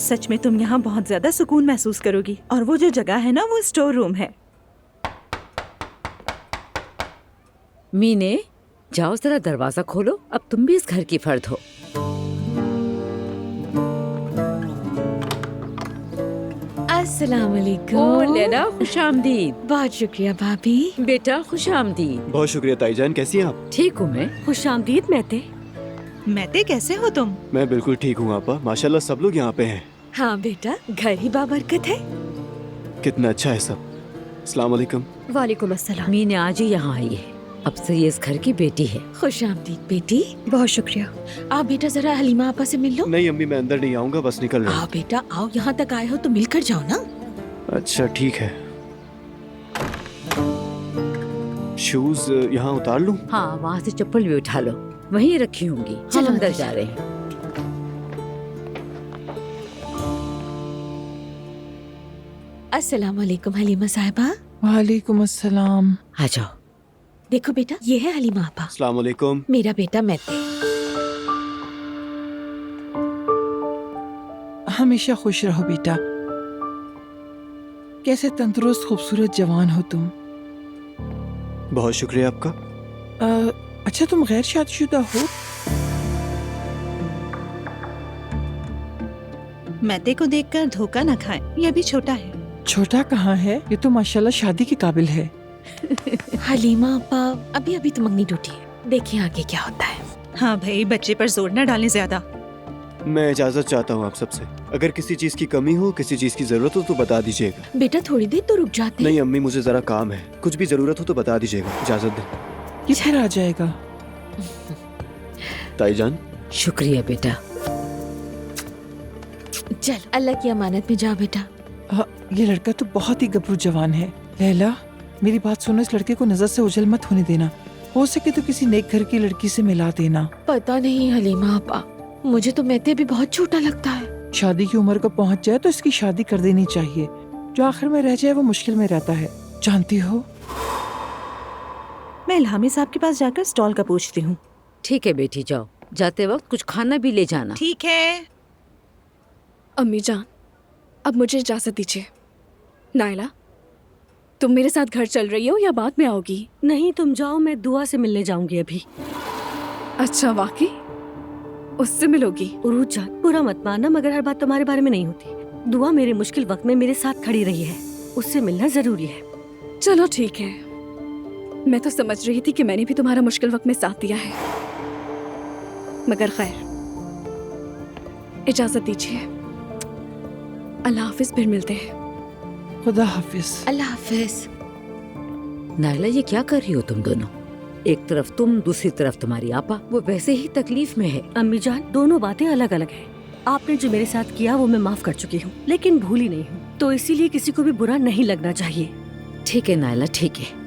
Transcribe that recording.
सच में तुम यहाँ बहुत ज्यादा सुकून महसूस करोगी, और वो जो जगह है ना, वो स्टोर रूम है। मीने, जाओ जरा दरवाजा खोलो, अब तुम भी इस घर की फर्द हो। अस्सलाम वालेकुम। ओ लेला, खुश आमदीद। बहुत शुक्रिया भाभी। बेटा खुश आमदीद। बहुत शुक्रिया ताईजान, कैसी हैं आप? ठीक हूँ मैं। खुश आमदीद महते। महते, कैसे हो तुम? मैं बिल्कुल ठीक हूँ आपा, माशाल्लाह सब लोग यहाँ पे हैं। हाँ बेटा, घर ही बाबरकत है। कितना अच्छा है सब। अस्सलाम वालेकुम। वालेकुम अस्सलाम। मीने आज ही यहाँ आई है, अब से ये इस घर की बेटी है। खुश आमदीद बेटी। बहुत शुक्रिया। आप बेटा जरा हलीमा आपा से मिल लो। नहीं अम्मी, मैं अंदर नहीं आऊँगा, बस निकल रहा आओ बेटा आओ, यहाँ तक आए हो तो मिलकर जाओ ना। हूँ। अच्छा ठीक है। शूज यहाँ उतार लूँ? हाँ, वहाँ से चप्पल भी उठा लो, वहीं रखी होंगी। चलो हम अंदर अंदर जा रहे हैं। अस्सलाम वालेकुम हलीमा साहिबा। वालेकुम अस्सलाम। आ जाओ। देखो बेटा, ये है हलीमा आपा, अस्सलाम वालेकुम। मेरा बेटा महते। हमेशा खुश रहो बेटा। कैसे तंदुरुस्त खूबसूरत जवान हो तुम। बहुत शुक्रिया आपका। अच्छा तुम गैर शादीशुदा हो? महते को देखकर धोखा न खाएं, ये अभी छोटा है। छोटा कहाँ है, ये तो माशाल्लाह शादी के काबिल है। हलीमा आपा, अभी अभी तो मंगनी टूटी है, देखिए आगे क्या होता है। हाँ भाई, बच्चे पर जोर न डालें ज्यादा। मैं इजाजत चाहता हूँ आप सबसे। अगर किसी चीज की कमी हो, किसी चीज की जरूरत हो तो बता दीजिएगा। बेटा थोड़ी देर तो रुक जाते हैं। नहीं अम्मी, मुझे जरा काम है, कुछ भी जरूरत हो तो बता दीजिएगा। इजाजत दें। ये फिर आ जाएगा। ताईजान। शुक्रिया बेटा। चल अल्लाह की अमानत में जाओ बेटा। ये लड़का तो बहुत ही गबरू जवान है। लैला मेरी बात सुनो, इस लड़के को नजर से ओझल मत होने देना। हो सके तो किसी नेक घर की लड़की से मिला देना। पता नहीं हलीमा आपा, मुझे तो महते भी बहुत छोटा लगता है। शादी की उम्र को पहुंच जाए तो इसकी शादी कर देनी चाहिए। जो आखिर में रह जाए वो मुश्किल में रहता है, जानती हो। मैं इल्हामी साहब के पास जाकर स्टॉल का पूछती हूँ। ठीक है बेटी, जाओ, जाते वक्त कुछ खाना भी ले जाना। ठीक है। अम्मी जान, अब मुझे इजाजत दीजिए। नायला, तुम मेरे साथ घर चल रही हो या बाद में आओगी? नहीं तुम जाओ, मैं दुआ से मिलने जाऊंगी अभी। अच्छा वाकई? उससे मिलोगी? उरूज जान, बुरा मत मानना, मगर हर बात तुम्हारे बारे में नहीं होती। दुआ मेरे मुश्किल वक्त में मेरे साथ खड़ी रही है, उससे मिलना जरूरी है। चलो ठीक है, मैं तो समझ रही थी कि मैंने भी तुम्हारा मुश्किल वक्त में साथ दिया है, मगर खैर, इजाजत दीजिए। अल्लाह हाफिज, फिर मिलते हैं। खुदा हाफिज। अल्लाह हाफिज। नायला, ये क्या कर रही हो तुम दोनों? एक तरफ तुम, दूसरी तरफ तुम्हारी आपा, वो वैसे ही तकलीफ में है। अम्मी जान, दोनों बातें अलग अलग हैं। आपने जो मेरे साथ किया वो मैं माफ कर चुकी हूँ, लेकिन भूली नहीं हूँ, तो इसीलिए किसी को भी बुरा नहीं लगना चाहिए। ठीक है नायला, ठीक है।